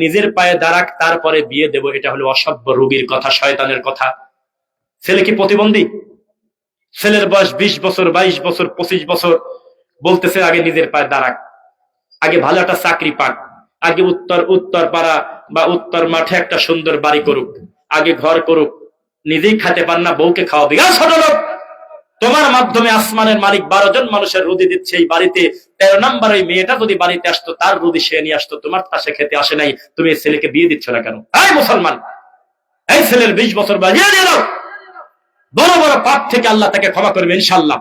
নিজের পায়ে দাঁড়াক তারপরে বিয়ে দেব, এটা হলো অসভ্য রোগীর কথা, শয়তানের কথা। ছেলে কি প্রতিবন্ধী? ছেলের বয়স 20 বছর, 22 বছর, 25 বছর, বলতেছে আগে নিজের পায়ে দাঁড়াক, আগে ভালো একটা চাকরি পাক, আগে উত্তর পাড়া বা উত্তর মাঠে একটা সুন্দর বাড়ি করুক, আগে ঘর করুক, নিজেই খেতে পার না, বউকে খাওয়াবে। ছোট লোক, তোমার মাধ্যমে আসমানের মালিক 12 জন মানুষের রুদি দিচ্ছে এই বাড়িতে। 13 নম্বর ওই মেয়েটা যদি বাড়িতে আসতো, তার রুদি সে নিয়ে আসতো, তোমার পাশে খেতে আসে নাই, তুমি এই ছেলেকে বিয়ে দিচ্ছ না কেন? এই মুসলমান, এই ছেলের 20 বছর বাজিয়ে দিয়ে দাও। বড় বড় পাপ থেকে আল্লাহ তাকে ক্ষমা করবে ইনশাল্লাহ।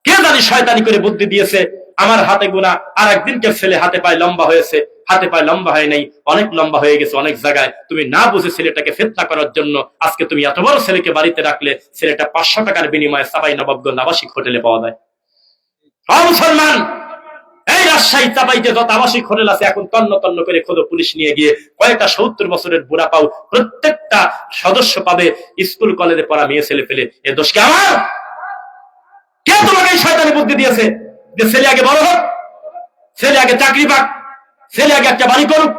কে জানি শয়তানি করে বুদ্ধি দিয়েছে, আমার হাতে গোনা আর একদিনকে ছেলে হাতে পায়ে লম্বা হয়েছে, হাতে পায়ে লম্বা হয় নাই, অনেক লম্বা হয়ে গেছে অনেক জায়গায়। তুমি না বুঝে ছেলেটাকে ফিতনা করার জন্য আজকে তুমি এত বড় ছেলেকে বাড়িতে রাখলে, ছেলেটা 500 টাকার বিনিময়ে চাপাই নবাবগঞ্জ আবাসিক হোটেলে পাওয়া যায়। মুসলমান, এই রাজশাহী চাপাইতে যত আবাসিক হোটেল আছে এখন তন্ন তন্ন করে খোঁজো, পুলিশ নিয়ে গিয়ে কয়েকটা 70 বছরের বুড়া পাও, প্রত্যেকটা সদস্য পাবে স্কুল কলেজে পড়া মেয়ে ছেলে পেলে। এ দোষ কি আমার? কে তোমাকে এই শয়তানি বুদ্ধি দিয়েছে যে ছেলে আগে বড় হোক, ছেলে আগে চাকরি পাক, ছেলে আগে একটা বাড়ি করুক?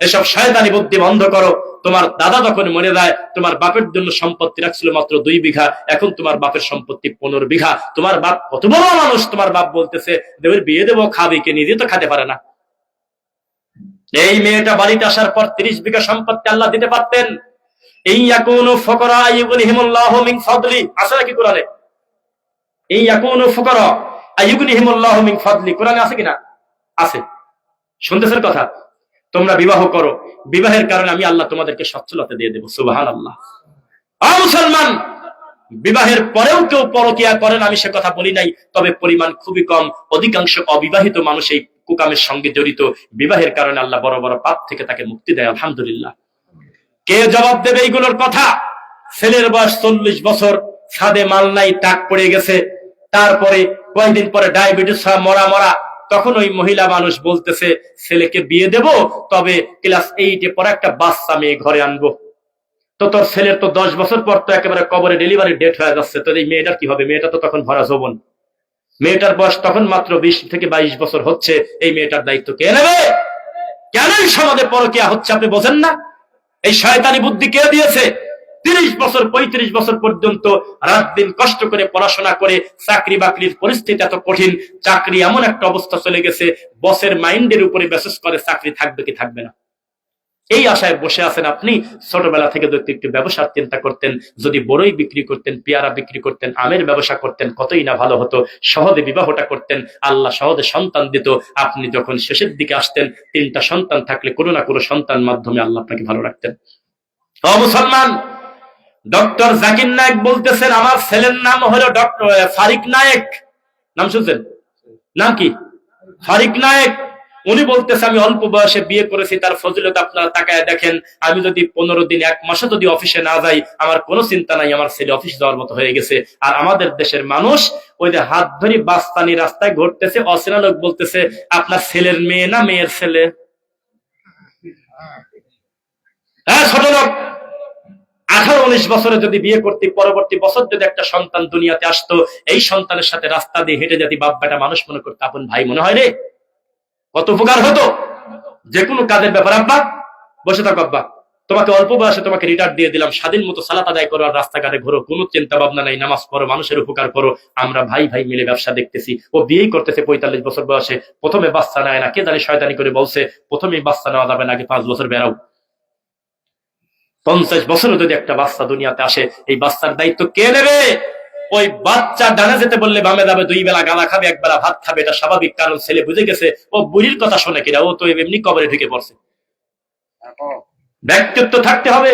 এসব শয়তানি বুদ্ধি বন্ধ করো। তোমার দাদা যখন মরে যায়, তোমার বাপের জন্য সম্পত্তি রাখছিল মাত্র 2 বিঘা, এখন তোমার বাপের সম্পত্তি 15 বিঘা। তোমার বাপ কত বড় মানুষ, তোমার বাপ বলতেছে দেবের বিয়ে দেবো, খাবি কে? নিজে তো খেতে পারে না। এই মেয়েটা বাড়িতে আসার পর 30 বিঘা সম্পত্তি আল্লাহ দিতে পারতেন। এই ইয়াকুনু ফুকারা ইউগনিহিমুল্লাহু মিন ফাদলি, আছে নাকি কোরআনে? এই ইয়াকুনু ফুকারা ইউগনিহিমুল্লাহু মিন ফাদলি, কোরআনে আছে কিনা? আছে। শুনতেছেন কথা? তোমরা বিবাহ করো, বিবাহের কারণে আমি আল্লাহ তোমাদেরকে সচ্ছলতা দিয়ে দেবো। সুবহানাল্লাহ। মুসলমান, বিবাহের পরেও কেউ পরকিয়া করেন আমি সে কথা বলি নাই, তবে পরিমাণ খুবই কম। অধিকাংশ অবিবাহিত মানুষ এই কুকামের সঙ্গে জড়িত। বিবাহের কারণে আল্লাহ বড় বড় পাপ থেকে তাকে মুক্তি দেয়, আলহামদুলিল্লাহ। কে জবাব দেবে এইগুলোর কথা? ছেলের বয়স 40 বছর, ছাদে মাল নাই, টাক পড়ে গেছে, তারপরে কয়েকদিন পরে ডায়াবেটিস মরা, তখন ওই মহিলা মানুষ বলতেছে ছেলেকে বিয়ে দেব, তবে ক্লাস 8-এ পরে একটা বাচ্চা মেয়ে ঘরে আনবো। তো তোর ছেলের তো 10 বছর পর তো একেবারে কবরে ডেলিভারি ডেট হয়ে যাচ্ছে, তো এই মেয়েটার কি হবে? মেয়েটা তো তখন ভরা যৌবন, মেয়েটার বয়স তখন মাত্র 20 থেকে 22 বছর হচ্ছে। এই মেয়েটার দায়িত্ব কে নেবে? কেন এই সমাজে পরকিয়া হচ্ছে আপনি বোঝেন না? এই শয়তানি বুদ্ধি কে দিয়েছে? 30 বছর 35 বছর পর্যন্ত রাত দিন কষ্ট করে পড়াশোনা করে, চাকরি বাকরির পরিস্থিতি এত কঠিন, চাকরি এমন একটা অবস্থা চলে গেছে, বসের মাইন্ডের উপরে মেসেজ করে চাকরি থাকবে কি থাকবে না, এই আশায় বসে আছেন আপনি। ছোটবেলা থেকে যদি একটু ব্যবসার চিন্তা করতেন, যদি বড়ই বিক্রি করতেন, পেয়ারা বিক্রি করতেন, আমের ব্যবসা করতেন, কতই না ভালো হতো। সহজে বিবাহটা করতেন, আল্লাহ সহজে সন্তান দিত। আপনি যখন শেষের দিকে আসতেন, 3টা সন্তান থাকলে কোনো না কোনো সন্তান মাধ্যমে আল্লাহ আপনাকে ভালো রাখতেন। মুসলমান, ডক্টর জাকির নায়েক বলতেছেন আমার ছেলের নাম হলো ডক্টর ফারিক নায়েক। নাম শুনছেন? নাম কি? ফারিক নায়েক। উনি বলতেছে আমি অল্প বয়সে বিয়ে করেছি, তার ফজিলত আপনারা তাকায় দেখেন। আমি যদি 15 দিন 1 মাসে যদি অফিসে না যাই, আমার কোনো চিন্তা নাই, আমার ছেলে অফিস যাওয়ার মতো হয়ে গেছে। আর আমাদের দেশের মানুষ ওই যে হাত ধরি বাস্তানি রাস্তায় ঘুরতেছে, অচেনা লোক বলতেছে আপনার ছেলের মেয়ে না মেয়ের ছেলে? হ্যাঁ, ছোট লোক। 18-19 বছরে যদি বিয়ে করতে, পরবর্তী বছর যদি একটা সন্তান দুনিয়াতে আসতো, এই সন্তানের সাথে রাস্তা দিয়ে হেঁটে যদি বাপ বেটা মানুষ মনে করতো, আপন ভাই মনে হয় রে, কত উপকার হতো। যে কোনো কাজের ব্যাপার, আব্বা বসে থাকো, আব্বা তোমাকে অল্প বয়সে তোমাকে রিটায়ার দিয়ে দিলাম, স্বাধীন মতো সালাত আদায় করো, আর রাস্তাঘাটে ঘোরো, কোনো চিন্তা ভাবনা নাই, নামাজ পড়ো, মানুষের উপকার করো। আমরা ভাই ভাই মিলে ব্যবসা দেখতেছি। ও বিয়েই করতেছে 45 বছর বয়সে, প্রথমে বাচ্চা নেয় না, কে জানি শয়তানি করে বলছে প্রথমেই বাচ্চা নেওয়া যাবে না, আগে 5 বছর বেড়াও। 50 বছরে যদি একটা বাচ্চা দুনিয়াতে আসে, এই বাচ্চার দায়িত্ব কে নেবে? ওই বাচ্চা ডানে যেতে বললে বামে যাবে, 2 বেলা গালা খাবে, 1 বেলা ভাত খাবে, এটা স্বাভাবিক। কারণ ছেলে বুঝে গেছে ও বুড়ির কথা শোনে কিনা, ও তো এমনি কবরে ঢুকে পড়ছে। ব্যক্তিত্ব থাকতে হবে,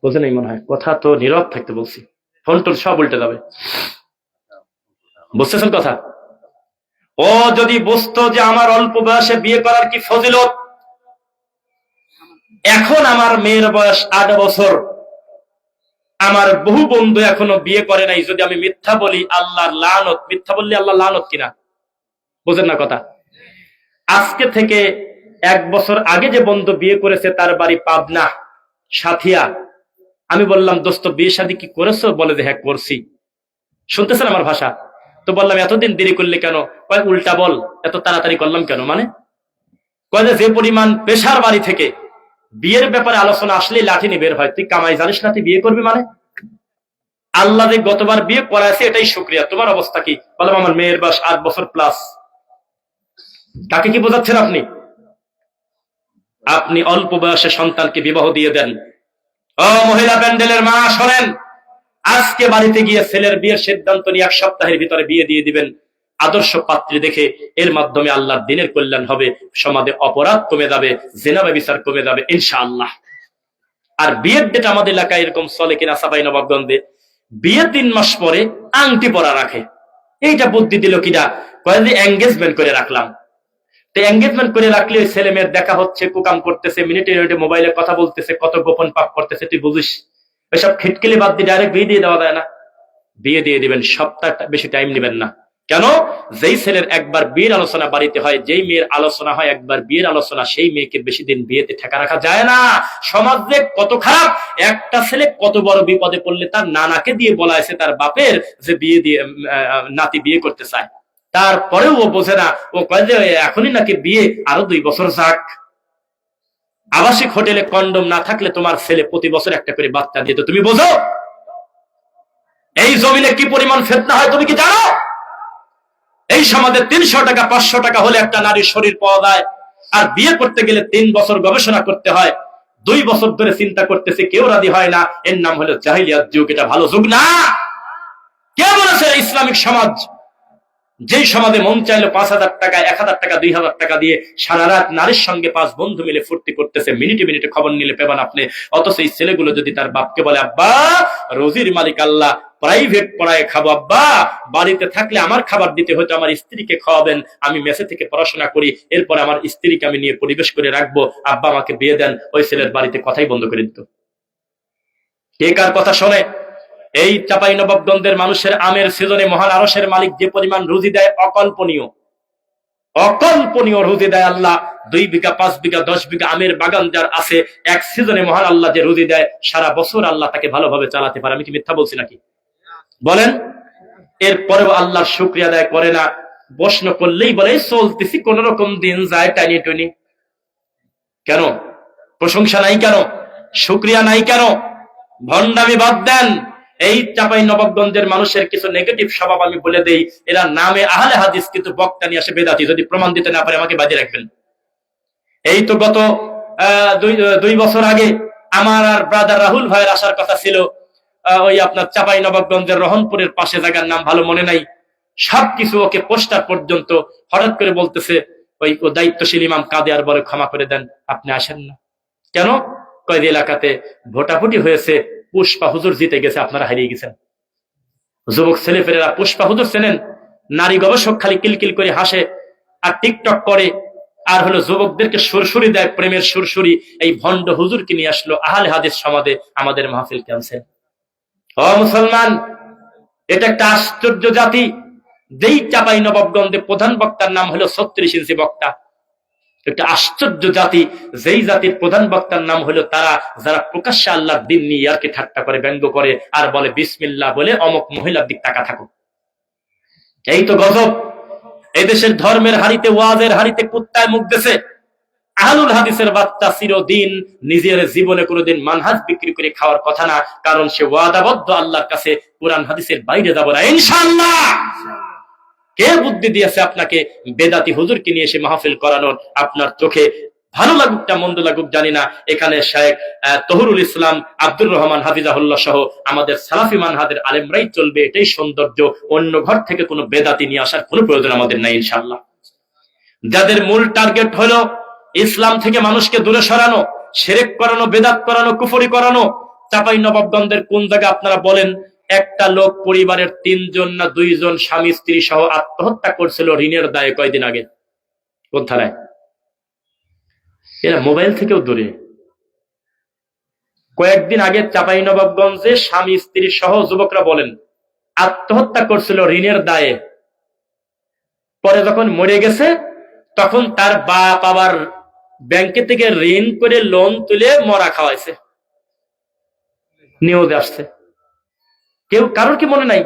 বুঝে নেই মনে হয়, কথা তো নীরব থাকতে বলছি, ফোন টোন সব উল্টে যাবে। বুঝতেছেন কথা? ও যদি বুঝতো যে আমার অল্প বয়সে বিয়ে করার কি ফজিলত। এখন আমার মেয়ের বয়স 8 বছর, আমার বহু বন্ধু এখনো বিয়ে করে নাই। যদি আমি মিথ্যা বলি আল্লাহর লানত, মিথ্যা বললে আল্লাহ লানত কিনা, বুঝেন না কথা? আজকে থেকে 1 বছর আগে যে বন্ধু বিয়ে করেছে, তার বাড়ি পাবনা সাথিয়া। আমি বললাম দোস্ত বিয়ে শাদী কি করেছো? বলে যে হ্যাঁ করছি। শুনতেছেন আমার ভাষা? তো বললাম এতদিন দেরি করলে কেন? উল্টা বল, এত তাড়াতাড়ি করলাম কেন? মানে কয়ে যে পরিমাণ পেশার বাড়ি থেকে বিয়ের ব্যাপারে আলোচনা আসলেই লাঠি নিয়ে বের হয়। তুই কামাই জানিস না, তুই বিয়ে করবি মানে? আল্লাহ যে গতবার বিয়ে করাইছে এটাই শুকরিয়া। তোমার অবস্থা কি? বললাম আমার মেয়ের বয়স 8 বছর প্লাস। কাকে কি বোঝাচ্ছেন আপনি? আপনি অল্প বয়সে সন্তানকে বিবাহ দিয়ে দেন। ও মহিলা প্যান্ডেলের মা শোনেন, আজকে বাড়িতে গিয়ে ছেলের বিয়ের সিদ্ধান্ত নিয়ে 1 সপ্তাহের ভিতরে বিয়ে দিয়ে দিবেন আদর্শ পাত্রী দেখে। এর মাধ্যমে আল্লাহর দিনের কল্যাণ হবে, সমাজে অপরাধ কমে যাবে, জিনা ব্যভিচার কমে যাবে ইনশাআল্লাহ। আর বিয়ের ডেট আমাদের এলাকায় এরকম চলে কিনা সাফাই নবাবগঞ্জে, বিয়ে 3 মাস পরে আংটি পরা রাখে। এইটা বুদ্ধি দিল কিনা, কয়েকদিন এঙ্গেজমেন্ট করে রাখলাম। তো এঙ্গেজমেন্ট করে রাখলে ওই ছেলে মেয়ের দেখা হচ্ছে, কুকাম করতেছে, মিনিটে মিনিটে মোবাইলে কথা বলতেছে, কত গোপন পাপ করতেছে তুই বুঝিস? এসব খিটকিলি বাদ দিয়ে ডাইরেক্ট বিয়ে দিয়ে দেওয়া যায় না? বিয়ে দিয়ে দিবেন, সপ্তাহ বেশি টাইম নেবেন না। কেন? যেই ছেলের একবার বিয়ের আলোচনা বাড়িতে হয়, যেই মেয়ের আলোচনা হয় একবার বিয়ের আলোচনা, সেই মেয়েকে বেশি দিন বিয়েতে ঠেকা রাখা যায় না। সমাজ যে কত খারাপ! একটা ছেলে কত বড় বিপদে পড়লে তার নানাকে দিয়ে বলাইছে তার বাপের যে বিয়ে দিয়ে নাতি বিয়ে করতে চায়, তারপরেও ও বোঝে না। ও কয় যে এখনই নাকি বিয়ে, আরো 2 বছর যাক। আবাসিক হোটেলে কন্ডম না থাকলে তোমার ছেলে প্রতি বছর একটা করে বাচ্চা দিত, তুমি বোঝো? এই জমিনে কি পরিমাণ ফিতনা হয় তুমি কি জানো? এই সমাজে 300 টাকা 500 টাকা হলে একটা নারীর শরীর পাওয়া যায়, আর বিয়ে করতে গেলে 3 বছর গবেষণা করতে হয়। 2 বছর ধরে চিন্তা করতেছে, কেউ রাজি হয় না। এর নাম হলো জাহিলিয়াত যুগ। এটা ভালো যুগ না। কে বলেছে ইসলামিক সমাজ? যেই সমাজে মন চাইলো 5,000 টাকা 1,000 টাকা 2,000 টাকা দিয়ে সারা রাত নারীর সঙ্গে 5 বন্ধু মিলে ফুর্তি করতেছে, মিনিটে মিনিটে খবর নিলে পেবেন আপনি। অথচ এই ছেলেগুলো যদি তার বাপকে বলে, আব্বা রোজির মালিক আল্লাহ, প্রাইভেট পড়ায় খাবো আব্বা, বাড়িতে থাকলে আমার খাবার দিতে হয়তো আমার স্ত্রীকে খাওয়াবেন, আমি মেসে থেকে পড়াশোনা করি, এরপর আমার স্ত্রীকে আমি নিয়ে পরিবেশ করে রাখবো, আব্বা আমাকে বিয়ে দেন, ওই ছেলের বাড়িতে কথাই বন্ধ করে দিত। কে কার কথা শোনে? এই চাঁপাইনবাবগঞ্জের মানুষের আমের সিজনে মহান আরশের মালিক যে পরিমাণ রুজি দেয়, অকল্পনীয়। অকল্পনীয় রুজি দেয় আল্লাহ। 2 বিঘা 5 বিঘা 10 বিঘা আমের বাগান যার আছে, এক সিজনে মহান আল্লাহ যে রুজি দেয়, সারা বছর আল্লাহ তাকে ভালোভাবে চালাতে পারে। আমি কি মিথ্যা বলছি নাকি? বলেন। এরপরেও আল্লাহর শুকরিয়া আদায় করে না। প্রশ্ন করলেই বলে চলতেছি কোন রকম, দিন যায় টানি টুনি। কেন? প্রশংসা নাই কেন? শুকরিয়া নাই কেন? ভণ্ডামি বাদ দেন। এই চাঁপাইনবাবগঞ্জের মানুষের কিছু নেগেটিভ স্বভাব আমি বলে দেই। এরা নামে আহলে হাদিস কিন্তু বক্তা নিয়ে আসে বেদাতি। যদি প্রমাণ দিতে না পারে আমাকে বাজিয়ে রাখবেন। এই তো গত 2 বছর আগে আমার আর ব্রাদার রাহুল ভাইয়ের আসার কথা ছিল ওই আপনার চাঁপাইনবাবগঞ্জের রহনপুরের পাশে, জায়গার নাম ভালো মনে নাই, সবকিছু ওকে পোস্টার পর্যন্ত। হঠাৎ করে বলতেছে ওই দায়িত্বশীল ইমাম কাঁদে আর বলে ক্ষমা করে দেন, আপনি আসেন না কেন? কয়েক এলাকাতে ভোটাভুটি হয়েছে, পুষ্পা হুজুর জিতে গেছে, আপনারা হারিয়ে গেছেন। যুবক ছেলেপেলেরা পুষ্পা হুজুর চেনেন? নারী গবেষক খালি কিলকিল করে হাসে আর টিকটক করে, আর হলো যুবকদেরকে সুরসুরি দেয়, প্রেমের সুরসুরি। এই ভণ্ড হুজুরকে নিয়ে আসলো আহলে হাদিস সমাজে আমাদের মাহফিল ক্যান্সেল। ও মুসলমান, এটা একটা আশ্চর্য জাতি। যেই চাঁপাইনবাবগঞ্জে প্রধান বক্তার নাম হলো 36 ইঞ্চি বক্তা। একটা আশ্চর্য জাতি, যেই জাতির প্রধান বক্তার নাম হলো তারা যারা প্রকাশ্যে আল্লাহর দিন নিয়ে আর কি ঠাট্টা করে, ব্যঙ্গ করে, আর বলে বিসমিল্লাহ বলে অমুক মহিলার দিক তাকা থাকো। এই তো গজব। এই দেশের ধর্মের হাড়িতে, ওয়াজের হাড়িতে কুত্তায় মুখ দিয়েছে। আহলুল হাদিসের বাচ্চা চিরদিন নিজের জীবনে কোনোদিন মানহাজ বিক্রি করে খাওয়ার কথা না, কারণ সে ওয়াদাবদ্ধ আল্লাহর কাছে কোরআন হাদিসের বাইরে যাব না ইনশাআল্লাহ। কে বুদ্ধি দিয়েছে আপনাকে বেদাতি হুজুরকে নিয়ে এসে মাহফিল করানোর? আপনার চোখে ভালো লাগুক না মন্দ লাগুক জানি না, এখানে শেখ তহুরুল ইসলাম আব্দুর রহমান হাফিজাহুল্লাহ সহ আমাদের সালাফি মানহাজের আলেমরাই চলবে, এটাই সৌন্দর্য। অন্য ঘর থেকে কোনো বেদাতি নিয়ে আসার কোনো প্রয়োজন আমাদের নাই ইনশাআল্লাহ। যাদের মূল টার্গেট হলো ইসলাম থেকে মানুষকে দূরে সরানো, শিরক করানো, বেদাত করানো, কুফরি করানো। চাঁপাইনবাবগঞ্জের কোন জায়গায় আপনারা বলেন একটা লোক পরিবারের 3 জন না 2 জন স্বামী স্ত্রী সহ আত্মহত্যা করছিল ঋণের দায়ে কয়দিন আগে? কোন থানায়? এরা মোবাইল থেকেও দূরে। কয়েকদিন আগে চাঁপাইনবাবগঞ্জে স্বামী স্ত্রী সহ যুবকরা বলেন আত্মহত্যা করছিল ঋণের দায়ে। পরে যখন মরে গেছে তখন তার বাপ আবার ব্যাংকে থেকে ঋণ করে লোন তুলে মরা খাওয়াইছে, নিউজ আসছে। কেউ কারোর কি মনে নাই?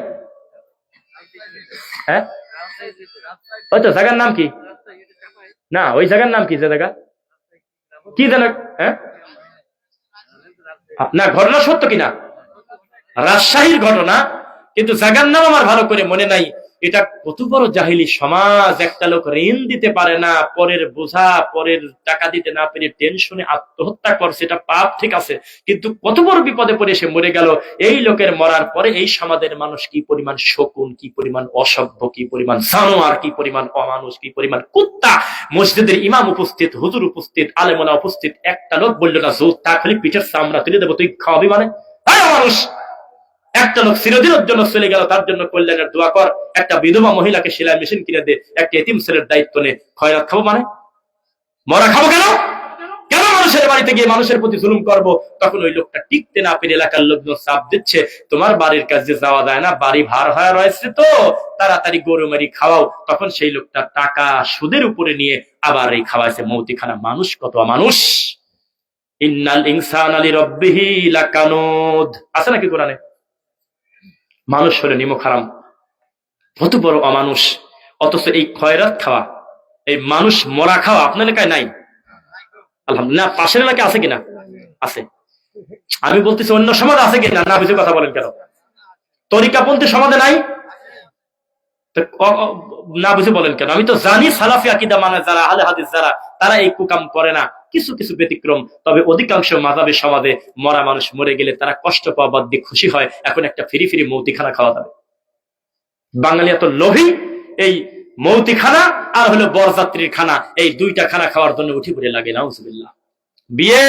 হ্যাঁ, হয়তো জায়গার নাম কি না, ওই জায়গার নাম কি, যে জায়গা কি যেন, হ্যাঁ না, ঘটনা সত্য কিনা, রাজশাহীর ঘটনা, কিন্তু জায়গার নাম আমার ভালো করে মনে নাই। এটা কত বড় জাহিলি সমাজ, একটা লোক ঋণ দিতে পারে না, পরের বোঝা, পরের টাকা দিতে না পেরে টেনশনে আত্মহত্যা করছে, এটা পাপ, ঠিক আছে, কিন্তু কত বড় বিপদে পড়ে সে মরে গেল। এই লোকের মরার পরে এই সমাজের মানুষ কি পরিমাণ শকুন, কি পরিমাণ অসভ্য, কি পরিমাণ জানোয়ার, কি পরিমাণ অমানুষ, কি পরিমাণ কুত্তা। মসজিদের ইমাম উপস্থিত, হুজুর উপস্থিত, আলেমোলা উপস্থিত, একটা লোক বললো না জোর তা খালি পিঠের চামড়া তুলে দেবো, তুই খাওয়াবি মানে? মানুষ একটা লোক চিরদিনের জন্য চলে গেল, তার জন্য কল্যাণের দোয়া কর। একটা বিধবা মহিলাকে সেলাই মেশিন কিনে দে, একটা এতিম ছেলের দায়িত্ব নে, খয়রাত খাবো মানে? মরা খাবো কেন? কেন মানুষের বাড়িতে গিয়ে মানুষের প্রতি জুলুম করব? তখন ওই লোকটা টিকতে না পেরে এলাকার লোকজন চাপ দিচ্ছে, তোমার বাড়ির কাছে যাওয়া যায় না, বাড়ি ভার হয়ে রয়েছে, তো তাড়াতাড়ি গরু মারি খাওয়াও। তখন সেই লোকটা টাকা সুদের উপরে নিয়ে আবার এই খাওয়াইছে মৌতিখানা। মানুষ কত অমানুষ! ইন্নাল ইনসানা লিরাব্বিহি লাকানুদ, আছে নাকি কোরআনে? মানুষ হলে নিমক হারাম, কত বড় অমানুষ। অথচ এই খয়রাত খাওয়া, এই মানুষ মরা খাওয়া আপনার এলাকায় নাই? আলহামদুলিল্লাহ। পাশের এলাকায় আছে কিনা? আছে। আমি বলতেছি অন্য সমাজে আছে কিনা? না বুঝে কথা বলেন কেন? তরিকাপন্থী সমাজে নাই? না বুঝে বলেন কেন? আমি তো জানি সালাফি আকীদা মানে যারা, আহলে হাদিস যারা, তারা এই কুকাম করে না। কিছু কিছু ব্যতিক্রম, তবে অধিকাংশ মাযহাবী সমাজে মরা মানুষ মরে গেলে তারা কষ্ট পাওয়া বাদ দিয়ে খুশি হয়, এখন একটা ফিরি ফিরি মৌতিখানা খাওয়া যাবে। বাঙালি এত লোভী, এই মৌতিখানা আর হলো বরযাত্রীর খানা, এই দুইটা খানা খাওয়ার জন্য উঠি পড়ে লাগে। নাউজুবিল্লাহ। বিয়ে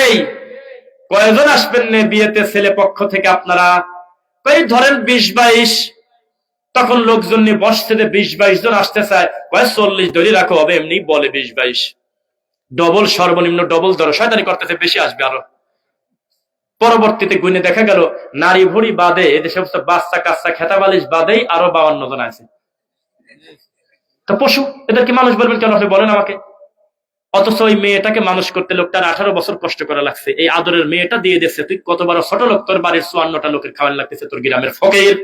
কয়জন আসবেন বিয়েতে ছেলে পক্ষ থেকে আপনারা? কই ধরেন 20-22। তখন লোকজন নিয়ে বসতে 20-22 জন আসতে চায়, কয় 40 ধরে রাখো, হবে এমনি বলে 20-22, ডবল, সর্বনিম্ন ডবল ধরো, শয়তানি করতেছে, বেশি আসবে আরো। পরবর্তীতে গুনে দেখা গেল নারী ভুড়ি বাদে, এদেশে বাচ্চা কাচ্চা খেতা বালিশ বাদেই আরো 52 জন আছে। তো পশু, এদেরকে মানুষ বলবেন কেন? আপনি বলেন আমাকে। অথচ ওই মেয়েটাকে মানুষ করতে লোকটার 18 বছর কষ্ট করা লাগছে। এই আদরের মেয়েটা দিয়ে দিচ্ছে, তুই কত বড় ছোট লোক, তোর বাড়ির 54টা লোকের খাওয়ান লাগতেছে, তোর গ্রামের ফকির,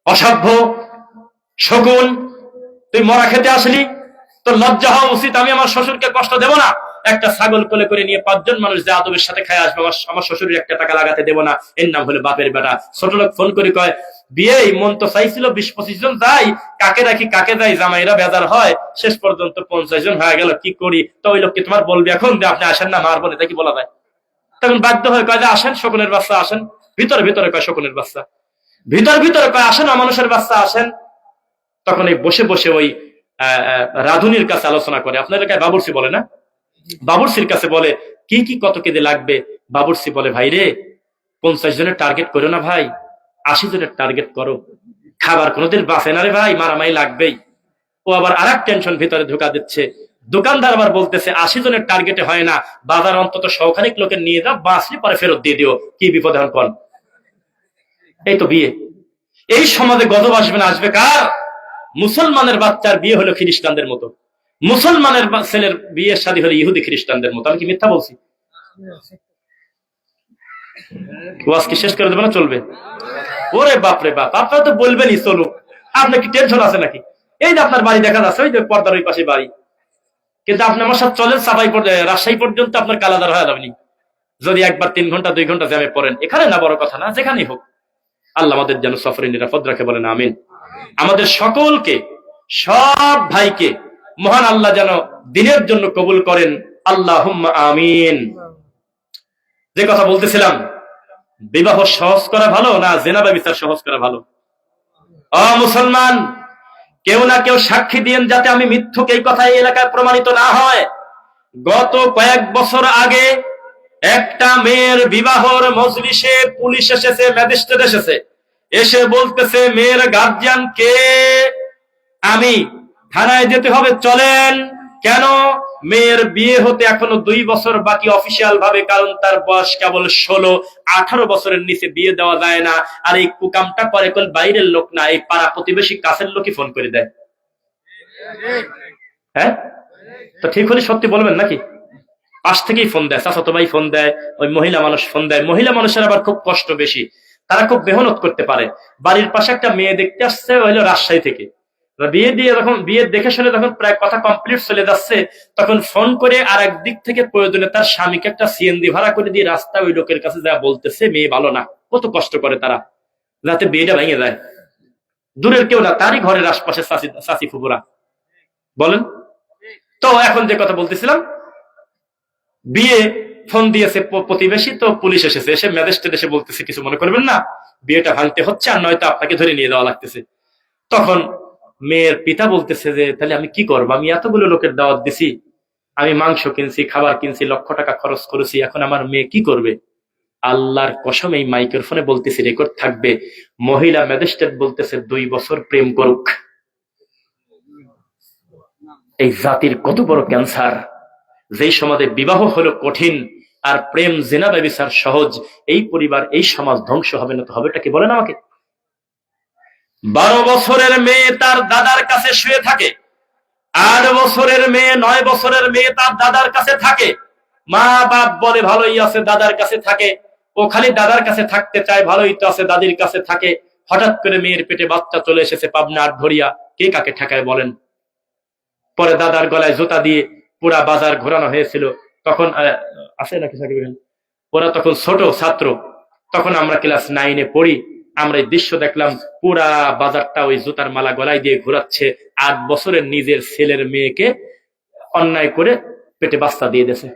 অসভ্য, শকুন, তুই মরা খেতে আসলি, তোর লজ্জা হওয়া উচিত। আমি আমার শ্বশুরকে কষ্ট দেব না। একটা ছাগল কোলে করে নিয়ে 5 জন মানুষ যে আদবের সাথে খায় আসবে, আমার শ্বশুরের একটা টাকা লাগাতে দেব না। এর নাম হলো বাপের বেটা। ছোট লোক ফোন করে কয়, বিয়ে মন তো চাইছিল 20-25 জন যাই, কাকে রাখি কাকে যাই, জামাইরা বেজার হয়, শেষ পর্যন্ত 50 জন হয়ে গেল, কি করি? তো ওই লোককে তোমার বলবি এখন যে আপনি আসেন না, মারবো না, কি বলা যায়? তখন বাধ্য হয়ে কয় যে আসেন শকুনের বাচ্চা, আসেন। ভিতরে ভিতরে কয় শকুনের বাচ্চা, ভিতর ভিতরে কয় আসেন মানুষের বাচ্চা, আসেন। তখন এই বসে বসে ওই রাধুনির কাছে আলোচনা করে। আপনার এলাকায় বাবুর্চি বলে না? বাবুর্চির কাছে বলে, কি কি কত কেঁদে লাগবে? বাবুর্চি বলে, ভাই রে, 50 জনের টার্গেট করো না ভাই, 80 জনের টার্গেট করো, খাবার কোনোদিন বাঁচে না রে ভাই, মারামারি লাগবেই। ও আবার আর এক টেনশন ভিতরে ঢোকা দিচ্ছে। দোকানদার আবার বলতেছে 80 জনের টার্গেটে হয় না, বাজার অন্তত সখানিক লোকের নিয়ে যা, বাঁচলি পরে ফেরত দিয়ে দিও, কি বিপদ এখন কোন? এই তো বিয়ে। এই সমাজে গজব আসবে না, আসবে কার? মুসলমানের বাচ্চার বিয়ে হলো খ্রিস্টানদের মতো, মুসলমানের ছেলের বিয়ের শাদী হলো ইহুদি খ্রিস্টানদের মতো। আমি কি মিথ্যা বলছি? ওয়াজ কি শেষ করে দেবে না চলবে? ওরে বাপরে বাপ, আপনারা তো বলবেনই চলো, আপনার কি টেনশন আছে নাকি? এই যে আপনার বাড়ি দেখা যাচ্ছে, ওই যে পর্দার ওই পাশে বাড়ি, কিন্তু আপনি আমার সাথে চলেন সাবাই রাজশাহী পর্যন্ত, আপনার কালাদার হয়ে যাবেনি যদি একবার 3 ঘন্টা 2 ঘন্টা জ্যামে পড়েন। এখানে না, বড় কথা না, যেখানেই হোক। আল্লাহ আমাদের যেন সফরে নিরাপদ রাখে, বলেন আমিন। আমাদের সকলকে, সব ভাইকে মহান আল্লাহ যেন দিনের জন্য কবুল করেন, আল্লাহুম্মা আমিন। যে কথা বলতেছিলাম, বিবাহ সহজ করা ভালো না জেনা ব্যভিচার সহজ করা ভালো? মুসলমান, কেউ না কেউ সাক্ষী দিয়েন যাতে আমি মিথ্যুক, এই কথা এই এলাকায় প্রমাণিত না হয়। গত কয়েক বছর আগে একটা মেয়ের বিবাহর মজলিসে পুলিশ এসেছে, ম্যাজিস্ট্রেট এসেছে, এসে বলতেছে মেয়ের গার্জিয়ান কে? আমি। থানায় যেতে হবে, চলেন। কেন? মেয়ের বিয়ে হতে এখনো 2 বছর বাকি অফিসিয়াল ভাবে, কারণ তার বয়স কেবল 16। 18 বছরের নিচে বিয়ে দেওয়া যায় না। আর এই কুকামটা করে কোন বাইরের লোক না, এই পাড়া প্রতিবেশী কাছের লোকই ফোন করে দেয়। হ্যাঁ, তো ঠিক হলে সত্যি বলবেন নাকি? পাশ থেকেই ফোন দেয়, চাচাতো ভাই ফোন দেয়, ওই মহিলা মানুষ ফোন দেয়। মহিলা মানুষের আবার খুব কষ্ট বেশি, তারা খুব মেহনত করতে পারে। বাড়ির পাশে একটা মেয়ে দেখতে আসছে, হইলো রাজশাহী থেকে। বিয়ে দিয়ে যখন বিয়ে দেখে শুনে যখন প্রায় কথা কমপ্লিট চলে যাচ্ছে, তখন ফোন করে আর একদিক থেকে প্রয়োজনে তার স্বামীকে একটা সিএনজি ভাড়া করে দিয়ে রাস্তা ওই লোকের কাছে যা বলতেছে মেয়ে ভালো না। কত কষ্ট করে তারা যাতে বিয়েটা ভেঙে যায়। দূরের কেউ না, তারই ঘরের আশপাশে চাচি ফুপুরা। বলেন তো, এখন যে কথা বলতেছিলাম, বিয়ে ফোন দিয়েছে প্রতিবেশী, তো পুলিশ এসেছে, এসে ম্যাজিস্ট্রেট এসে বলতেছে কিছু মনে করবেন না, বিয়েটা ভাঙতে হচ্ছে, আর নয়তো আপনাকে ধরে নিয়ে যাওয়া লাগতেছে। তখন মেয়ের পিতা বলতেছে যে তাহলে আমি কি করবো, আমি এতগুলো লোকের দাওয়াত দিছি, আমি মাংস কিনছি, খাবার কিনছি, লক্ষ টাকা খরচ করেছি, এখন আমার মেয়ে কি করবে? আল্লাহর কসম, এই মাইক্রোফোনে বলতেছি, রেকর্ড থাকবে, মহিলা ম্যাজিস্ট্রেট বলতেছে 2 বছর প্রেম করুক। এই জাতির কত বড় ক্যান্সার! যেই সমাজে বিবাহ হলো কঠিন আর প্রেম জিনা ব্যভিচার সহজ, এই পরিবার এই সমাজ ধ্বংস হবে না তো হবেটা কি বলেন আমাকে? 12 বছরের মেয়ে তার দাদার কাছে শুয়ে থাকে, 8 বছরের মেয়ে, 9 বছরের মেয়ে তার দাদার কাছে থাকে। মা বাপ বলে ভালোই আছে, দাদার কাছে থাকে, ও খালি দাদার কাছে থাকতে চায়, ভালোই তো আছে, দাদির কাছে থাকে। হঠাৎ করে মেয়ের পেটে বাচ্চা চলে এসেছে পাবনা আটঘরিয়া, কে কাকে ঠেকায় বলেন? পরে দাদার গলায় জুতা দিয়ে পুরা বাজার ঘোরানো হয়েছিল। তখন আছে নাকি ওরা তখন ছোট ছাত্র, তখন আমরা ক্লাস 9-এ পড়ি। আমরা এই দৃশ্য দেখলাম, পুরা বাজারটা ওই জুতার মালা গলায় দিয়ে ঘোরাচ্ছে। 8 বছরের নিজের ছেলের মেয়েকে অন্যায় করে পেটে বাচ্চা দিয়ে দিয়েছে।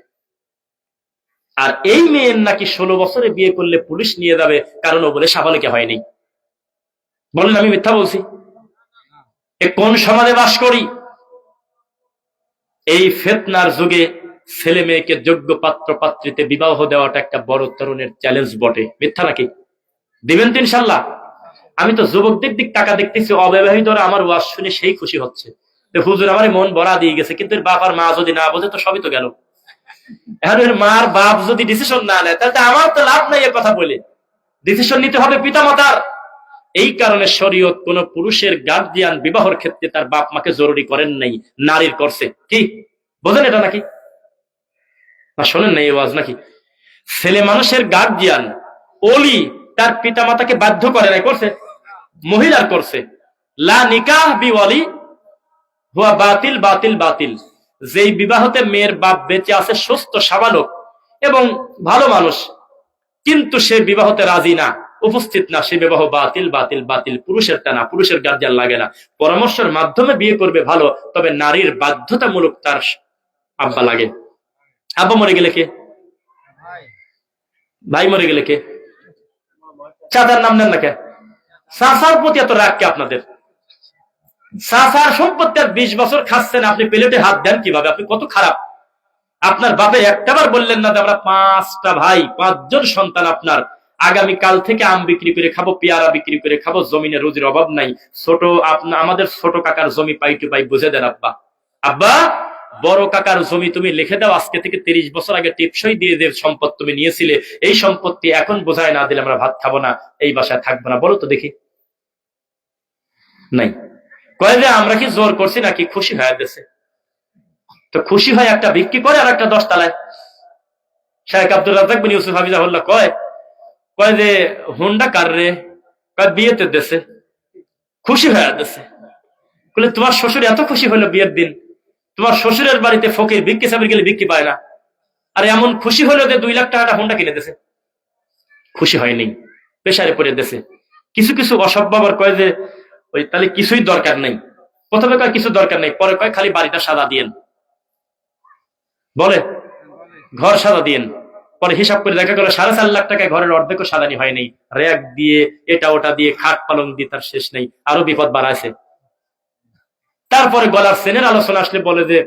আর এই মেয়ের নাকি 16 বছরে বিয়ে করলে পুলিশ নিয়ে যাবে, কারণ ও বলে সাবালিকা হয়নি। বলেন আমি মিথ্যা বলছি? এ কোন সমাজে বাস করি? এই ফিতনার যুগে ছেলে মেয়েকে যোগ্য পাত্র পাত্রীতে বিবাহ দেওয়াটা একটা বড় ধরনের চ্যালেঞ্জ বটে। মিথ্যা নাকি? দিবেন তো ইনশাল্লাহ? আমি তো যুবকদের দিক টাকা দেখতেছি, অবিবাহিতরা আমার ওয়াজ শুনে সেই খুশি হচ্ছে, হুজুর আমার মন ভরা দিয়ে গেছে। কিন্তু বাপ আর মা যদি না বোঝে তো সবই তো গেল। এখন মার বাপ যদি ডিসিশন না নেয়, তাহলে আমার তো লাভ নাই। এ কথা বলে ডিসিশন নিতে হবে পিতা মাতার। এই কারণে শরীয়ত কোন পুরুষের গার্জিয়ান বিবাহের ক্ষেত্রে তার বাপ মাকে জরুরি করেন নাই, নারীর করছে। কি বোঝেন এটা নাকি? না শোনেন না এই ওয়াজ নাকি? ছেলে মানুষের গার্জিয়ান ওলি তার পিতা মাতাকে বাধ্য করে নাই, করছে? মহিলার করছে। লা নিকাহ বিওয়ালি হুয়া বাতিল বাতিল বাতিল। যেই বিবাহতে মেয়ের বাপ বেঁচে আছে, সুস্থ সাবালক এবং ভালো মানুষ, কিন্তু সে বিবাহতে রাজি না, উপস্থিত না, সে বিবাহ বাতিল বাতিল বাতিল। পুরুষের টা না, পুরুষের গার্জিয়ান লাগে না। পরামর্শের মাধ্যমে বিয়ে করবে ভালো, তবে নারীর বাধ্যতামূলক তার আব্বা লাগে। আব্বা মরে গেলে কে? ভাই মরে গেলে কে? চাচার নাম নেন না কে? চাচার প্রতি এত রাগ কে আপনাদের? চাচার সম্পত্তি আর 20 বছর খাচ্ছেন, আপনি প্লেটে হাত দেন কিভাবে? আপনি কত খারাপ! আপনার বাপে একটাবার বললেন না যে আমরা 5টা ভাই, 5 জন সন্তান আপনার, আগামী কাল থেকে আম বিক্রি করে খাবো, পেয়ারা বিক্রি করে খাবো, জমিনে রুজির অভাব নাই। ছোট আমাদের ছোট কাকার জমি পাই টু পাই বুঝে দেন আব্বা। আব্বা, বড় কাকার জমি তুমি লিখে দাও, আজকে থেকে 30 বছর আগে টিপসই দিয়ে যে সম্পদ তুমি নিয়েছিলে, এই সম্পত্তি এখন বোঝায় না দিলে আমরা ভাত খাবো না, এই বাসায় থাকবো না। বলো তো দেখি। নাই। কয়ে যে আমরা কি জোর করছি নাকি? খুশি হয়ে গেছে তো, খুশি হয় একটা বিক্রি করে আর একটা 10 তলায়। শেখ আব্দুর রাজ্জাক বিন ইউসুফ হাফিজাহুল্লাহ কয় যে হুন্ডা কার রে? কয় বিয়েতে দেশে। খুশি হয়ে গেছে। বলে তোমার শ্বশুর এত খুশি হলো বিয়ের দিন, তোমার শ্বশুরের বাড়িতে ফকির বিক্রি সাবির গেলে বিক্রি পায় না, আর এমন খুশি হলো যে 2 লাখ টাকাটা হুন্ডা কিনে দেশে। খুশি হয়নি, পেশারে পড়ে দেশে। কিছু কিছু অসভ্য আবার কয় যে ওই তাহলে কিছুই দরকার নেই। প্রথমে কয় কিছু দরকার নেই, পরে কয় খালি বাড়িটা সাদা দিয়েন, বলে ঘর সাদা দিয়েন। পরে হিসাব করে দেখা গেল 4.5 লাখ টাকায় ঘরের অর্ধেকও সাদানি হয়নি, র্যাক দিয়ে এটা ওটা দিয়ে খাট পালং দিয়ে তার শেষ নেই, আরো বিপদ বাড়াইছে। তারপরে গলার সেনের আলোচনা আসলে বলে যে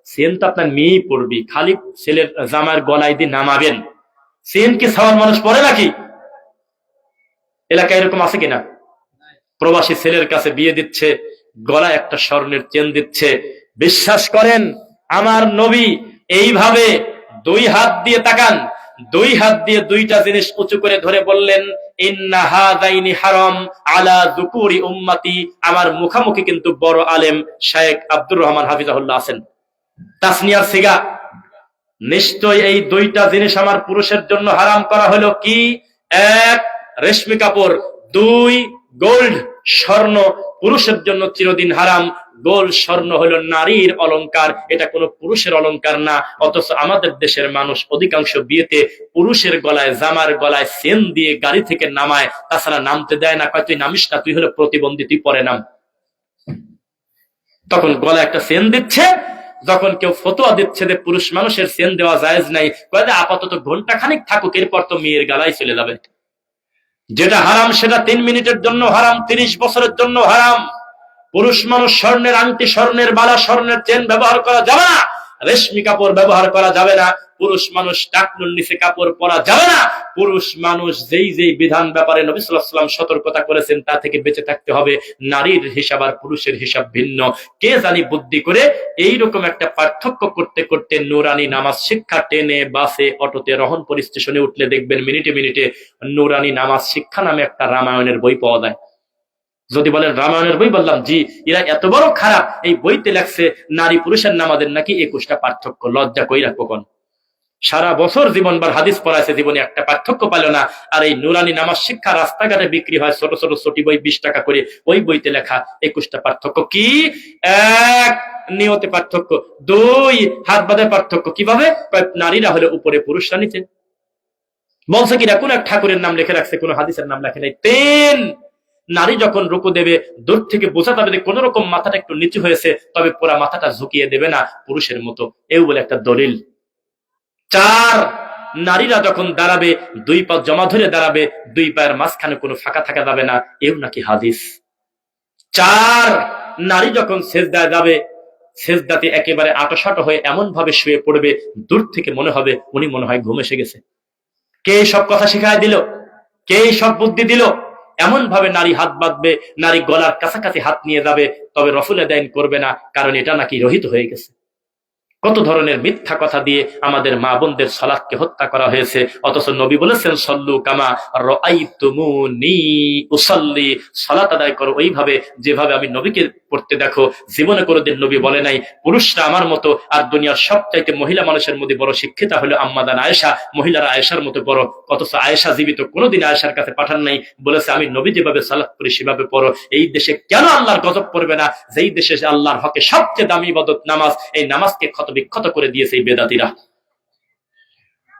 সেন তো আপনার মেয়েই পড়বি, খালি ছেলের জামার গলায় দিয়ে নামাবেন। সেন কি ছাওয়ার মানুষ পড়ে নাকি? এলাকায় এরকম আছে কিনা? প্রবাসী ছেলের কাছে বিয়ে দিচ্ছে, গলায় একটা স্বর্ণের চেন দিচ্ছে। বিশ্বাস করেন আমার নবী এইভাবে 2 হাত দিয়ে তাকান, 2 হাত দিয়ে 2টা জিনিস উঁচু করে ধরে বললেন, ইন্না হাযাইনি হারাম আলা যুকুরি উম্মতি। আমার মুখামুখি কিন্তু বড় আলেম শেখ আব্দুর রহমান হাফিজাহুল্লাহ আছেন, তাসনিয়ার সিগা। নিশ্চয় এই 2টা জিনিস আমার পুরুষের জন্য হারাম করা হলো। কি? 1 রেশমি কাপড়, 2 গোল্ড স্বর্ণ, পুরুষের জন্য চিরদিন হারাম। গোল স্বর্ণ হলো নারীর অলংকার, এটা কোনো পুরুষের অলংকার না। অথচ আমাদের দেশের মানুষ অধিকাংশ বিয়েতে পুরুষের গলায়, জামার গলায় চেন দিয়ে গাড়ি থেকে নামায়, তাছাড়া নামতে দেয় না। কয় তুই নামিস না, তুই হলো প্রতিবন্ধী, তুই পরে নাম। তখন গলায় একটা চেন দিচ্ছে। যখন কেউ ফতোয়া দিচ্ছে যে পুরুষ মানুষের চেন দেওয়া জায়েজ নাই, কয় আপাতত ঘন্টা খানিক থাকুক, এরপর তো মেয়ের গালায় চলে যাবে। যেটা হারাম সেটা 3 মিনিটের জন্য হারাম, 30 বছরের জন্য হারাম। পুরুষ মানুষ স্বর্ণের আংটি, স্বর্ণের বালা, স্বর্ণের চেন ব্যবহার করা যাবে না। রেশমি কাপড় ব্যবহার করা যাবে না। পুরুষ মানুষ টাকনুর নিচে কাপড় পরা যাবে না। পুরুষ মানুষ যেই যেই বিধান ব্যাপারে নবী সাল্লাল্লাহু আলাইহি ওয়াসাল্লাম সতর্কতা করেছেন তা থেকে বেঁচে থাকতে হবে। নারীর হিসাব আর পুরুষের হিসাব ভিন্ন। কে জানি বুদ্ধি করে এইরকম একটা পার্থক্য করতে করতে নুরানি নামাজ শিক্ষা ট্রেনে, বাসে, অটোতে, রহনপুর স্টেশনে উঠলে দেখবেন মিনিটে মিনিটে নুরানি নামাজ শিক্ষা নামে একটা রামায়ণের বই পাওয়া যায়। যদি বলেন রামায়ণের বই, বললাম জি, এরা এত বড় খারাপ, এই বইতে লেখছে নারী পুরুষের নামাজের নাকি 21টা পার্থক্য। লজ্জা কই রাখবো কোন? সারা বছর জীবনবার হাদিস পড়াইছে, জীবনে একটা পার্থক্য পেল না। আর এই নুরানি নামাজ শিক্ষা রাস্তাঘাটে বিক্রি হয় ছোট ছোট ছোটি বই, 20 টাকা করে। ওই বইতে লেখা 21টা পার্থক্য। কি? 1, নিয়তে পার্থক্য। 2, হাত বাঁধার পার্থক্য। কিভাবে? নারীরা হলে উপরে, পুরুষরা নিচে। বলছে কিনা কোন এক ঠাকুরের নাম লিখে রাখছে, কোন হাদিসের নাম লেখে নাই। 3, নারী যখন রুকু দেবে দূর থেকে বোঝা যাবে যে কোন রকম মাথাটা একটু নিচু হয়েছে, তবে পুরা মাথাটা ঝুঁকিয়ে দেবে না, পুরুষের মতো। এও বলে একটা দলিল। 4, নারীরা যখন দাঁড়াবে 2 পা জমা ধরে দাঁড়াবে, 2 পায়ের মাঝখানে কোনো ফাঁকা থাকা যাবে না, এও নাকি হাদিস। 4, নারী যখন সেজদায় যাবে, সেজদাতে একেবারে আটোসাটো হয়ে এমন ভাবে শুয়ে পড়বে, দূর থেকে মনে হবে উনি মনে হয় ঘুম এসে গেছে। কে সব কথা শিখায় দিল? কে সব বুদ্ধি দিল? এমন ভাবে নারী হাত বাঁধবে, নারী গলার কাছাকাছি হাত নিয়ে যাবে, তবে রফুল আদাইন করবে না, কারণ এটা নাকি রহিত হয়ে গেছে। কত ধরনের মিথ্যা কথা দিয়ে আমাদের মা বোনদের সালাতকে হত্যা করা হয়েছে। অথচ নবী বলেছেন সল্লু কামা রাআইতুমুনি উসাল্লি, সালাত আদায় করো ওইভাবে যেভাবে আমি নবীকে পড়তে দেখো। জীবনে কোনোদিন নবী বলে নাই পুরুষরা আমার মতো। আর দুনিয়ার সবচাইতে মহিলা মানুষের মধ্যে বড় শিক্ষিতা হলো আম্মাদান আয়েশা, মহিলারা আয়েশার মতো বড়। অথচ আয়েশা জীবিত কোনোদিন আয়েশার কাছে পাঠান নাই, বলেছে আমি নবী যেভাবে সালাত করি সেভাবে পড়ো। এই দেশে কেন আল্লাহর গজব পড়বে না? যেই দেশে আল্লাহর হকে সবচেয়ে দামি ইবাদত নামাজ, এই নামাজকে বিক্ষত করে দিয়েছে এই বেদাতিরা।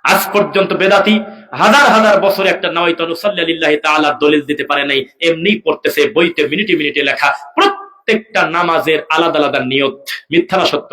আজ পর্যন্ত বেদাতি হাজার হাজার বছর একটা নাওয়াইতু নুসাল্লি লিল্লাহি তাআলা দলিল দিতে পারে নাই। এমনি পড়তেছে, বইতে মিনিটে মিনিটে লেখা। প্রত্যেকটা নামাজের আলাদা আলাদা নিয়ত। মিথ্যা না সত্য?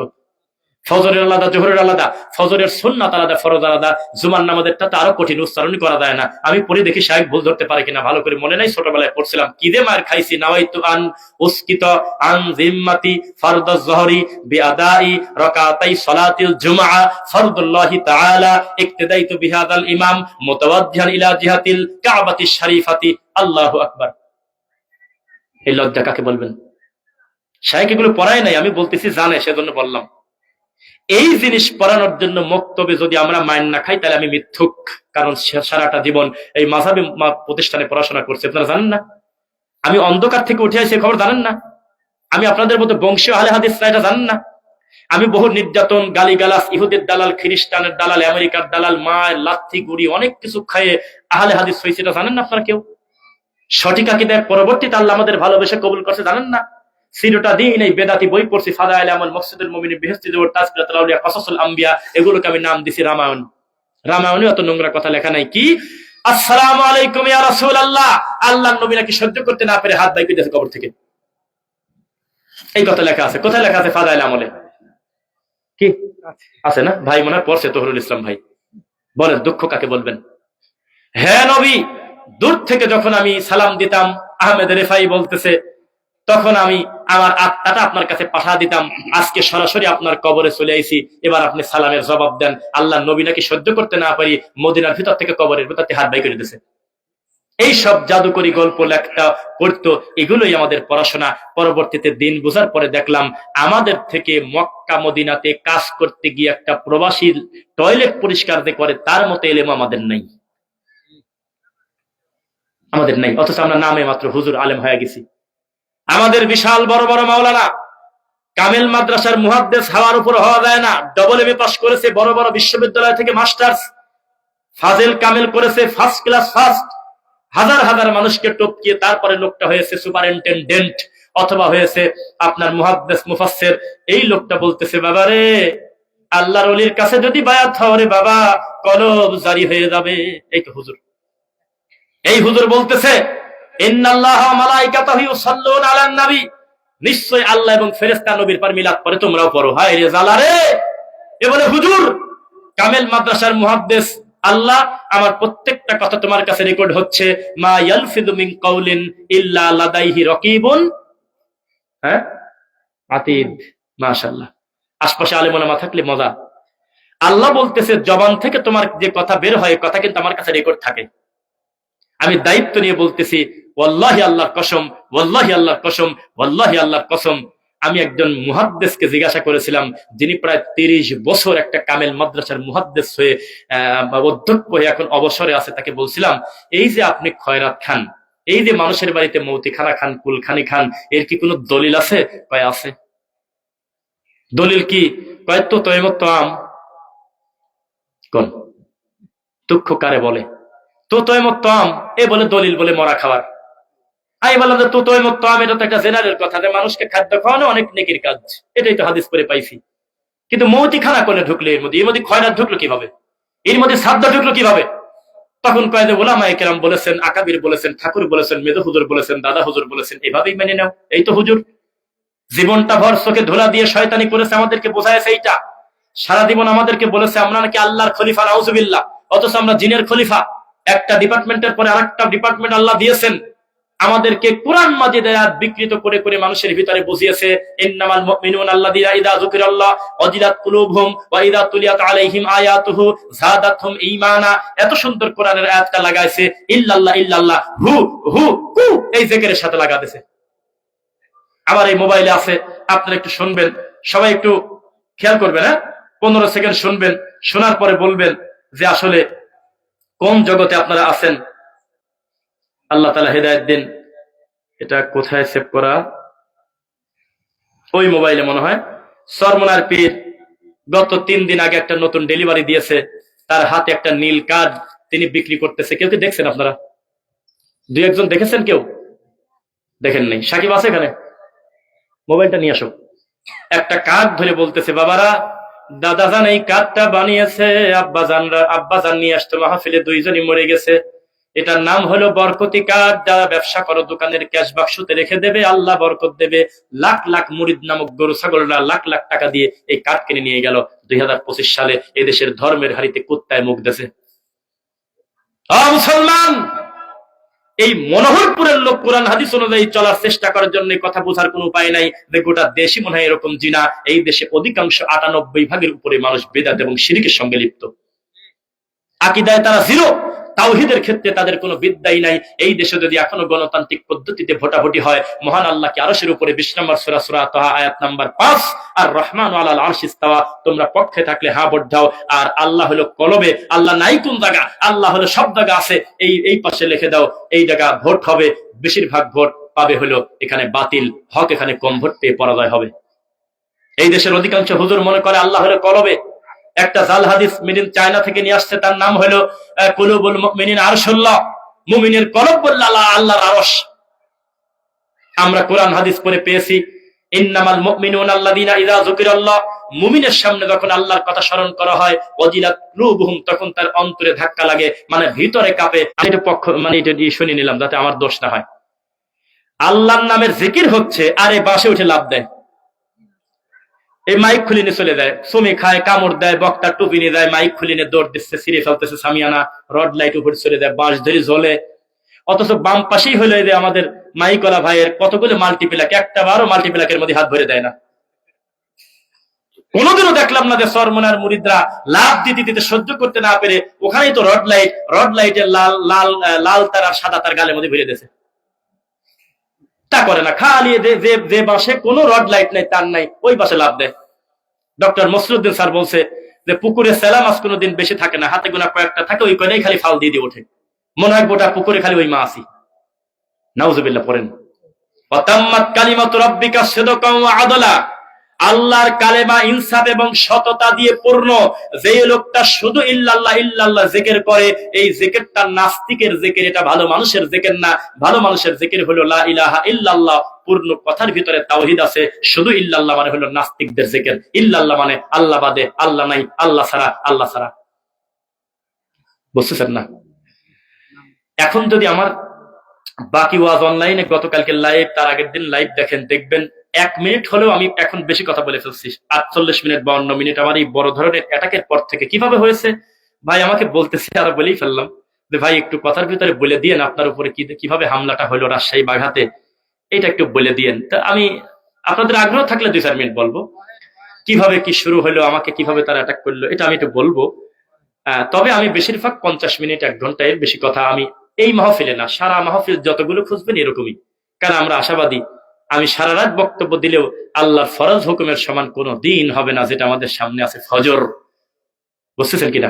ফজরের আলাদা, জোহরের আলাদা, ফজরের সুন্নাত আলাদা, ফরজ আলাদা। জুমার নামাজেরটা তো আরো কঠিন, উচ্চারণই করা যায় না। আমি পড়ে দেখি সাহেব ভুল ধরতে পারে কিনা, ভালো করে মনে নাই, ছোটবেলায় পড়ছিলাম। কি দে মার খাইছি, নাওয়াইতু আন উসকিত আন জিম্মাতি ফারদাজ যহরি বিআদাই রাকাতাই সালাতিল জুমআ ফরদুল্লাহি তাআলা ইক্তিদাইতু বিহাদাল ইমাম মুতাওয়াজ্জিহান ইলা জিহাতিল কাবাতিশ শরীফাতি। আল্লাহু আকবার। এই লজ্জা কাকে বলবেন? সাহেব এগুলো পড়ায় নাই, আমি বলতেছি জানে, সেজন্য বললাম। এই জিনিস পড়ানোর জন্য মক্তবে যদি আমরা মাইন না খাই, তাহলে আমি মিথ্যুক। কারণ সারাটা জীবন এই মাযহাবী প্রতিষ্ঠানে পড়াশোনা করছি, আপনারা জানেন না? আমি অন্ধকার থেকে উঠে আসি, খবর জানেন না? আমি আপনাদের মতো বংশীয় আহলে হাদিস না, এটা জানেন না? আমি বহু নির্যাতন, গালিগালাজ, ইহুদের দালাল, খ্রিস্টানের দালাল, আমেরিকার দালাল, মায়ের লাথি গুড়ি অনেক কিছু খাইয়ে আহলে হাদিস হয়েছে, এটা জানেন না আপনারা কেউ? সঠিক আকীদার পরবর্তীতে আল্লাহ আমাদের ভালোবেসে কবুল করছে, জানেন না? সিরোটা দিন এই বেদাতি বই পড়ছি, ফাদাইল আমল, মকসুদুল মুমিনিন, বিহিস্তিদ ওয়া তাসকিরাতুল আউলিয়া, কাসাসুল আম্বিয়া, এগুলোকে আমি নাম দিছি রামায়ণ। রামায়ণে অত নোংরা কথা লেখা নাই। কি আসসালামু আলাইকুম ইয়া রাসূলুল্লাহ, আল্লাহর নবী নাকি সহ্য করতে না পেরে হাত বাইকে দিয়েছে কবর থেকে, এই কথা লেখা আছে। কোথায় লেখা আছে? ফাদাইল আমলে। কি আছে না ভাই? মনে হয় পড়ছে তহরুল ইসলাম ভাই। বলেন দুঃখ কাকে বলবেন? হ্যাঁ নবী, দূর থেকে যখন আমি সালাম দিতাম, আহমেদ রেফাই বলতেছে, তখন আমি আমার আত্মাটা আপনার কাছে পাঠা দিতাম। আজকে সরাসরি আপনার কবরে চলে আইছি, এবার আপনি সালামের জবাব দেন। আল্লাহ নবী নাকি সহ্য করতে না পারি মদিনার ভিতর থেকে কবরের ভিতর থেকে হাত বাই করে দিয়েছে। এই সব জাদুকরি গল্প লেখা পড়তো, এগুলোই আমাদের পড়াশোনা। পরবর্তীতে দিন বোঝার পরে দেখলাম আমাদের থেকে মক্কা মদিনাতে কাজ করতে গিয়ে একটা প্রবাসী টয়লেট পরিষ্কার করে তার মতো এলেম আমাদের নাই, আমাদের নাই। অথচ আমরা নামে মাত্র হুজুর আলেম হয়ে গেছি। আমাদের বিশাল বড় বড় মাওলানা, কামেল মাদ্রাসার মুহাদ্দিস হওয়ার উপর হওয়া যায় না, ডবল এমএ পাস করেছে, বড় বড় বিশ্ববিদ্যালয় থেকে মাস্টার্স, ফাজিল কামেল করেছে, ফার্স্ট ক্লাস ফার্স্ট, হাজার হাজার মানুষকে টপকিয়ে তারপরে লোকটা হয়েছে সুপারিনটেনডেন্ট। অথবা হয়েছে আপনার মুহাদ্দিস মুফাসসির, এই লোকটা বলতেছে বাবারে আল্লাহর ওলির কাছে যদি বায়াত হও রে বাবা, কলব জারি হয়ে যাবে। এই তো হুজুর, এই হুজুর বলতেছে ইন্নাল্লাহা ওয়া মালাইকাতাহু ইউসাল্লুনা আলান নবী, নিশ্চয় আল্লাহ এবং ফেরেশতা নবীর পর মিলাদ পড়ে, তোমরাও পড়ো। হায় রে জালা রে, এ বলে হুজুর কামেল মাদ্রাসার মুহাদ্দিস, আল্লাহ আমার প্রত্যেকটা কথা তোমার কাছে রেকর্ড হচ্ছে, মা ইয়ালফিযু মিন কাউলিন ইল্লা লাদাইহি রাকিবুন আতীদ। মাশাআল্লাহ, আশপাশে আলেম ওলামা থাকলে মজা। আল্লাহ বলতেছে জবান থেকে তোমার যে কথা বের হয়, কথা কিন্তু আমার কাছে রেকর্ড থাকে। আমি দায়িত্ব নিয়ে বলতেছি, ওয়াল্লাহি আল্লাহর কসম, ওয়াল্লাহি আল্লাহর কসম, ওয়াল্লাহি আল্লাহর কসম, আমি একজন মুহাদ্দিসকে জিজ্ঞাসা করেছিলাম, যিনি প্রায় 30 বছর একটা কামেল মাদ্রাসার মুহাদ্দিস হয়ে অধ্যক্ষ হয়ে এখন অবসরে আছে, তাকে বলছিলাম এই যে আপনি খয়রাত খান, এই যে মানুষের বাড়িতে মৌতিখানা খান, কুলখানি খান, এর কি কোনো দলিল আছে? কয় আছে। দলিল কি? কয় তো তয়মত আম। কোন দুঃখ কারে বলে? তো তয়মত আম এ বলে দলিল, বলে মরা খাবার। আমি বললাম যে তো তয়মত আম এটা তো একটা জেনারেল কথা, যে মানুষকে খাদ্য খাওয়ানো অনেক নেকির কাজ, এটাই তো হাদিস করে পাইছি। কিন্তু মৌতিখানা কোনে ঢুকলে এর মধ্যে খয়রাত ঢুকলো কিভাবে, এর মধ্যে সাদ্দ ঢুকলো কিভাবে? তখন কয় যে ওলামায়ে কেরাম বলেছেন, আকাবির বলেছেন, ঠাকুর বলেছেন, মেজো হুজুর বলেছেন, দাদা হুজুর বলেছেন, এভাবেই মেনে নাও। এই তো হুজুর জীবনটা ভর চোখে ধুলা দিয়ে শয়তানি করেছে, আমাদেরকে বোঝাইছে এইটা। সারা জীবন আমাদেরকে বলেছে আমরা নাকি আল্লাহর খলিফা, নাউজুবিল্লাহ, অথচ আমরা জিনের খলিফা। একটা ডিপার্টমেন্টের পরে আরেকটা ডিপার্টমেন্ট আল্লাহ দিয়েছেন আমাদেরকে। কোরআন মাজিদ আয়াত বিকৃত করে করে মানুষের ভিতরে বুঝিয়েছে, ইন্নামাল মুমিনুনা আল্লাযীনা ইযা যুকিরাল্লাহ ওয়াজিলাত কুলুবুহুম ওয়া ইযা তুলিয়াত আলাইহিম আয়াতুহু যাদাতহুম ঈমানা। এত সুন্দর কোরআনের আয়াতটা লাগাইছে ইল্লাল্লাহ ইল্লাল্লাহ হু হু হু, এই জিকিরের সাথে লাগা দিয়েছে। আমার এই মোবাইলে আছে, আপনারা একটু শুনবেন, সবাই একটু খেয়াল করবেন, হ্যাঁ 15 সেকেন্ড শুনবেন, শোনার পরে বলবেন যে আসলে কোন জগতে আপনারা আছেন। আল্লাহ তাআলা হেদায়েত দিন। এটা কোথায় সেভ করা? ওই মোবাইলে মনে হয়। সরমনার পীর গত 3 দিন আগে একটা নতুন ডেলিভারি দিয়েছে, তার হাতে একটা নীল কার্ড তিনি বিক্রি করতেছে। কেউ কি দেখছেন আপনারা? 2-1 জন দেখেছেন? কেউ দেখেন নাই? সাকিব আছে এখানে? মোবাইলটা নিয়ে আসো। একটা কার্ড ধরে বলতেছে, বাবারা দাদাজান এই কার্ডটা বানিয়েছে, আব্বাজান নিয়ে আসতো মাহফিলে, 2 জনই মরে গেছে। এটার নাম হলো বরকতি কার্ড। যারা ব্যবসা করো দোকানের ক্যাশ বাক্সতে রেখে দেবে, আল্লাহ বরকত দেবে। লাখ লাখ মুরিদ নামক গরু ছাগলরা লাখ লাখ টাকা দিয়ে এই কার্ড কিনে নিয়ে গেল। 2025 সালে এদেশের ধর্মের হাড়িতে কুত্তায় মুখ দেছে। মুসলমান, এই মনোহরপুরের লোক কোরআন হাদিস অনুযায়ী চলার চেষ্টা করার জন্য কথা বোঝার কোনো উপায় নাই যে গোটা দেশই মনে হয় এরকম জিনা। এই দেশে অধিকাংশ 98% উপরে মানুষ বেদাত এবং শিরকের সঙ্গে লিপ্ত। আকীদায় তারা জিরো, তাওহীদের ক্ষেত্রে তাদের কোনো বিদ্যাই নাই। এই দেশে যদি এখনো গণতান্ত্রিক পদ্ধতিতে ভোটাভুটি হয়, মহান আল্লাহকে আরশের উপরে 20 নম্বর সূরা সূরা তাহা আয়াত নাম্বার 5, আর রহমানু আলাল আরশি ইস্তাওয়া, তোমরা পক্ষে থাকলে হ্যাঁ ভোট দাও। আর আল্লাহ হলো কলবে, আল্লাহ নাই কোন জায়গা, আল্লাহ হলো সব জায়গা আছে, এই পাশে লিখে দাও, এই জায়গা ভোট হবে। বেশিরভাগ ভোট পাবে হলো এখানে বাতিল, হক এখানে কম ভোট পেয়ে পরাজয় হবে। এই দেশের অধিকাংশ হুজুর মনে করে আল্লাহ হলো কলবে। একটা জাল হাদিস মিনিন চায়না থেকে নিয়ে আসছে, তার নাম হলো কুলুবুল মুমিনিন আরশুল্লাহ। মুমিনের কলব বলল আল্লাহর আরশ। আমরা কোরআন হাদিস পড়ে পেয়েছি, ইন্নামাল মুমিনুনা আল্লাযীনা ইযা যুকিরাল্লাহ, মুমিনের সামনে যখন আল্লাহর কথা স্মরণ করা হয়, ওয়াজিলাত কুলুবুহুম, তখন তার অন্তরে ধাক্কা লাগে, মানে ভিতরে কাঁপে। আমি এটা এটা শুনে নিলাম যাতে আমার দোষ না হয়। আল্লাহর নামের জিকির হচ্ছে, আর এই বাসে উঠে লাভ দেয়, এই মাইক খুলে নিয়ে চলে যায়, সুমি খায়, কামড় দেয়, বক্তা টুপি নিয়ে যায়, মাইক খুলে নিয়ে দৌড় দিচ্ছে, ছিঁড়ে ফেলতেছে সামিয়ানা, রড লাইট উপরে চলে যায়, বাঁশ ধরে জ্বলে। অথচ বাম পাশেই হলো যে আমাদের মাইকলা ভাইয়ের কতগুলো মাল্টিপ্লাক, একটা বারও মাল্টিপ্লাকের মধ্যে হাত ভরে দেয় না। কোনোদিনও দেখলাম না যে সরমনার মুরিদরা লাভ দিতে দিতে সহ্য করতে না পেরে ওখানেই তো রড লাইটের লাল তার আর সাদা তার গালের মধ্যে ভরে দিয়েছে। তা করে না, খালি যে বাসে কোনো রড লাইট নাই, তার নাই, ওই বাসে লাভ দেয়। ডক্টর মসরুদ্দিন স্যার বলছে যে পুকুরে সেলা মাছ কোনোদিন বেশি থাকে না, হাতে গোনা কয়েকটা থাকে, ওই কয়টাই খালি ফাল দিয়ে ওঠে। মনে হয় গোটা পুকুরে খালি ওই মাছই। নাউজুবিল্লাহ পড়েন। ওয়াতাম্মাত কালিমাতু রাব্বিকা সিদকান ওয়া আদলা, আল্লাহর কালেমা ইনসাফ এবং সততা দিয়ে পূর্ণ যে লোকটা শুধু ইল্লাল্লাহ ইল্লাল্লাহ জিকির করে, এই জিকিরটা নাস্তিকের জিকির, এটা ভালো মানুষের জিকির না। ভালো মানুষের জিকির হলো লা ইলাহা ইল্লাল্লাহ, পূর্ণ কথার ভিতরে তাওহীদ আছে। শুধু ইল্লাল্লাহ মানে হলো নাস্তিকদের জিকির। ইল্লাল্লাহ মানে আল্লাহ বাদে, আল্লাহ নাই, আল্লাহ ছাড়া, আল্লাহ ছাড়া। বুঝতেছেন না? এখন যদি আমার বাকি ওয়াজ অনলাইনে গতকালকে লাইভ, তার আগের দিন লাইভ দেখেন, দেখবেন 1 মিনিট হলেও আমি এখন বেশি কথা বলে ফেলছি। 48 মিনিট 52 মিনিট আমার এই বড় ধরনের অ্যাটাকের পর থেকে কিভাবে হয়েছে ভাই আমাকে বলতেছে, আর বলেই ফেললাম যে ভাই একটু কথার ভিতরে বলে দিয়েন আপনার উপরে কিভাবে হামলাটা হলো রাজশাহী বাঘাতে, এটা একটু বলে দিয়েন। তা আমি আপনাদের আগ্রহ থাকলে 2-4 মিনিট বলবো কিভাবে কি শুরু হলো, আমাকে কিভাবে তারা অ্যাটাক করলো, এটা আমি একটু বলবো। তবে আমি বেশিরভাগ 50 মিনিট 1 ঘন্টা এর বেশি কথা আমি এই মাহফিলে না, সারা মাহফিল যতগুলো খুঁজবেন এরকমই। কারণ আমরা আশাবাদী, আমি সারা রাত বক্তব্য দিলেও আল্লাহর ফরজ হুকুমের সমান কোনো দিন হবে না, যেটা আমাদের সামনে আছে ফজর। বুঝতেছেন কিনা?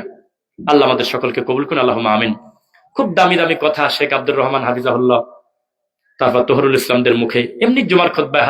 আল্লাহ আমাদের সকলকে কবুল করুন, আল্লাহুম্মা আমিন। খুব দামি দামি কথা শেখ আব্দুর রহমান হাফিজাহুল্লাহ, তারপর তহরুল ইসলামদের মুখে এমনি জুমার খুতবায়